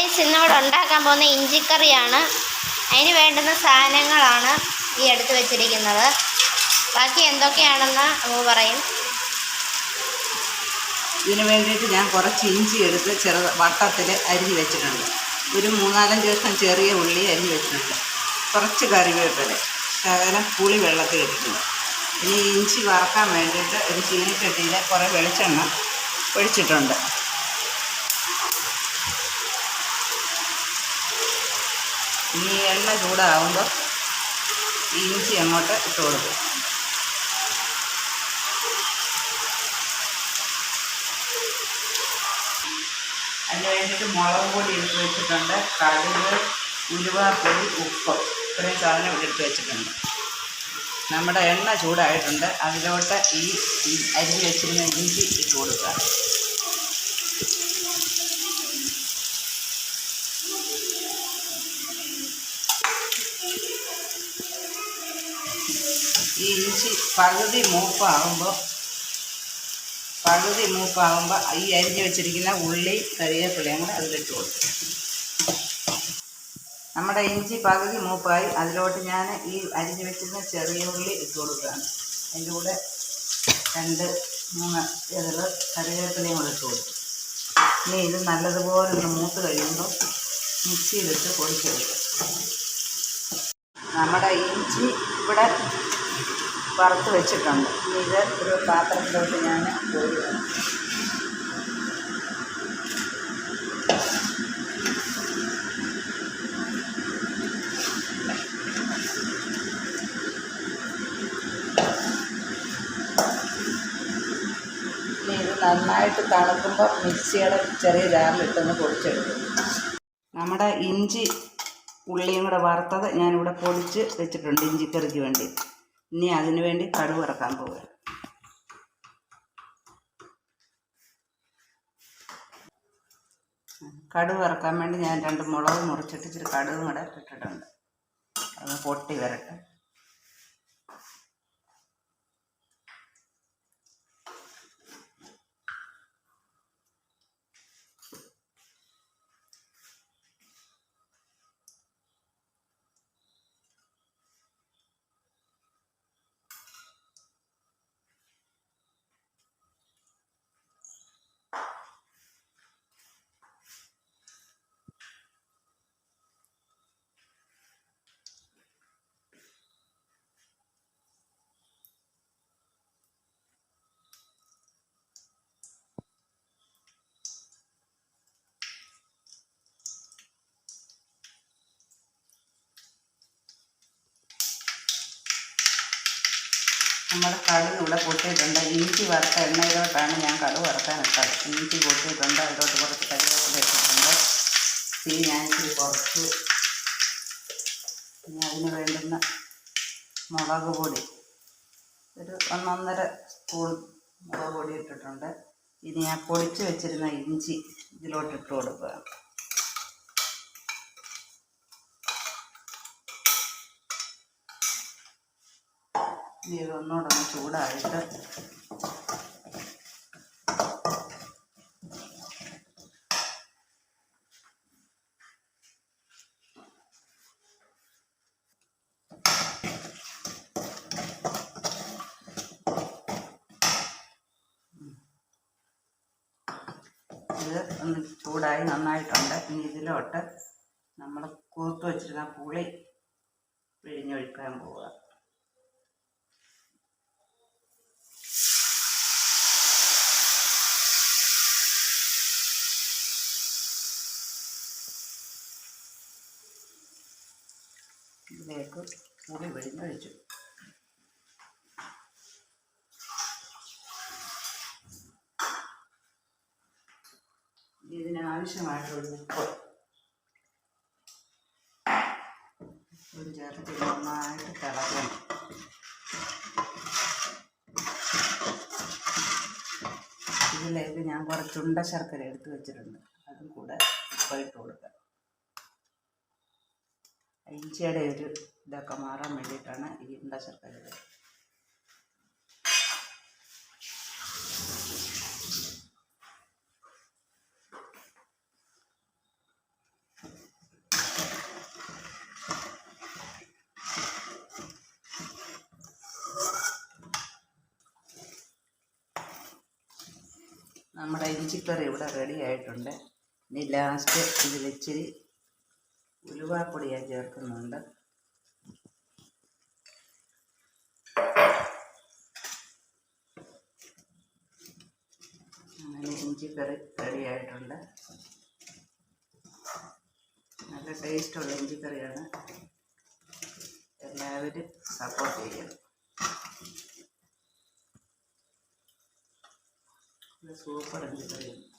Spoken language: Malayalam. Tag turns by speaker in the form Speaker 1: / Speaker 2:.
Speaker 1: ഗൈസ്, ഇന്നിവിടെ ഉണ്ടാക്കാൻ പോകുന്ന ഇഞ്ചിക്കറിയാണ്. അതിന് വേണ്ടുന്ന സാധനങ്ങളാണ് ഈ എടുത്ത് വെച്ചിരിക്കുന്നത്. ബാക്കി എന്തൊക്കെയാണെന്ന് അമ്മ പറയും.
Speaker 2: ഇതിന് വേണ്ടിയിട്ട് ഞാൻ കുറച്ച് ഇഞ്ചി എടുത്ത് വട്ടത്തിൽ അരിഞ്ഞ് വെച്ചിട്ടുണ്ട്. ഒരു 3-4 ദിവസം ചെറിയ ഉള്ളി അരിഞ്ഞ് വെച്ചിട്ടുണ്ട്. കുറച്ച് കറിവേപ്പില, ശകലം പുളി വെള്ളത്തിൽ ഇട്ടിട്ടുണ്ട്. ഇനി ഇഞ്ചി വറക്കാൻ വേണ്ടിയിട്ട് ഒരു ചീനിച്ചട്ടിയിൽ കുറേ വെളിച്ചെണ്ണ ഒഴിച്ചിട്ടുണ്ട്. ഇനി എണ്ണ ചൂടാകുമ്പോൾ ഇഞ്ചി അങ്ങോട്ട് ഇട്ട് കൊടുക്കും. അതിന് വേണ്ടിയിട്ട് മുളക് പൊടി എടുത്ത് വെച്ചിട്ടുണ്ട്. കടുക്, ഉലുവാപ്പൊടി, ഉപ്പ്, ഇത്രയും സാധനം ഇവിടെ എടുത്ത് വെച്ചിട്ടുണ്ട്. നമ്മുടെ എണ്ണ ചൂടായിട്ടുണ്ട്. അതിലോട്ട് ഈ അരിഞ്ഞ് വെച്ചിരുന്ന ഇഞ്ചി ഇട്ട് കൊടുക്കുക. ഈ ഇഞ്ചി പകുതി മൂപ്പാകുമ്പോൾ ഈ അരിഞ്ഞ് വെച്ചിരിക്കുന്ന ഉള്ളി, കറിവേപ്പിലയും കൂടെ അതിലിട്ട് കൊടുക്കും. നമ്മുടെ ഇഞ്ചി പകുതി മൂപ്പായി. അതിലോട്ട് ഞാൻ ഈ അരിഞ്ഞ് വെച്ചിരുന്ന ചെറിയ ഉള്ളി ഇട്ട് കൊടുക്കുകയാണ്. അതിൻ്റെ കൂടെ 2-3 ഇതള് കറിവേപ്പിലയും കൂടെ ഇട്ട് കൊടുക്കും. ഇനി ഇത് നല്ലതുപോലെ ഒന്ന് മൂത്ത് കഴിയുമ്പോൾ മിക്സിയിലിട്ട് പൊടിച്ചെടുക്കും. നമ്മുടെ ഇഞ്ചി ഇവിടെ വറുത്ത് വെച്ചിട്ടുണ്ട്. ഇനി ഇത് ഒരു പാത്രത്തിലോട്ട് ഞാൻ കോരുകയാണ്. ഇനി ഇത് നന്നായിട്ട് തണുക്കുമ്പോൾ മിക്സിയുടെ ചെറിയ ജാറിലിട്ടൊന്ന് പൊടിച്ചെടുക്കും. നമ്മുടെ ഇഞ്ചി ഉള്ളിയും കൂടെ വറുത്തത് ഞാനിവിടെ പൊടിച്ച് വെച്ചിട്ടുണ്ട് ഇഞ്ചിക്കറിക്ക് വേണ്ടി. ഇനി അതിന് വേണ്ടി കടുക് വറക്കാൻ പോവുക. കടുക് വറക്കാൻ വേണ്ടി ഞാൻ 2 മുളക് മുറിച്ചിട്ട് ഇച്ചിരി കടുകും കൂടെ ഇട്ടിട്ടുണ്ട്. അത് പൊട്ടി വരട്ടെ. നമ്മുടെ കടുക് ഇവിടെ പൊട്ടിയിട്ടുണ്ട്. ഇഞ്ചി വറുത്ത എണ്ണയിലോട്ടാണ് ഞാൻ കടുക് വറുക്കാൻ ഇട്ടത്. ഇഞ്ചി പൊട്ടിയിട്ടുണ്ട്. അതിലോട്ട് കുറച്ച് കറിവേപ്പില ഇട്ടിട്ടുണ്ട്. തീ ഞാൻ ഇച്ചിരി കുറച്ച്. പിന്നെ അതിന് വേണ്ടുന്ന മുളക് പൊടി ഒരു 1-1.5 സ്പൂൺ മുളക് പൊടി ഇട്ടിട്ടുണ്ട്. ഇനി ഞാൻ പൊടിച്ച് വെച്ചിരുന്ന ഇഞ്ചി ഇതിലോട്ട് ഇട്ട് കൊടുക്കുക. ഇത് ഒന്നുകൂടെ ചൂടായിട്ട് ഇത് ഒന്ന് ചൂടായി നന്നായിട്ടുണ്ട്. ഇനി ഇതിലോട്ട് നമ്മൾ കൂർത്ത് വെച്ചിരുന്ന പുളി പിഴിഞ്ഞൊഴിക്കാൻ പോവുക. ഇതിലേക്ക് പുളി പിഴിഞ്ഞൊഴിച്ചു. ഇതിനാവശ്യമായിട്ടുള്ള ഉപ്പ് ചേർത്ത് നന്നായിട്ട് തിളക്കണം. ഇതിലേക്ക് ഞാൻ കുറച്ച് ഉണ്ട ശർക്കര എടുത്ത് വെച്ചിട്ടുണ്ട്. അതും കൂടെ ഉപ്പിട്ട് കൊടുക്കാം. ഇഞ്ചിയുടെ ഒരു ഇതൊക്കെ മാറാൻ വേണ്ടിയിട്ടാണ് ഈ ഉണ്ട ശർക്കര. നമ്മുടെ ഇഞ്ചിക്കറി ഇവിടെ റെഡി ആയിട്ടുണ്ട്. ഇനി ലാസ്റ്റ് ഇതിൽ ഇച്ചിരി ഉലുവാപ്പൊടി ഞാൻ ചേർക്കുന്നുണ്ട്. അങ്ങനെ ഇഞ്ചിക്കറി റെഡി ആയിട്ടുണ്ട്. നല്ല ടേസ്റ്റുള്ള ഇഞ്ചിക്കറിയാണ്. എല്ലാവരും സപ്പോർട്ട് ചെയ്യണം. സൂപ്പർ ഇഞ്ചിക്കറിയാണ്.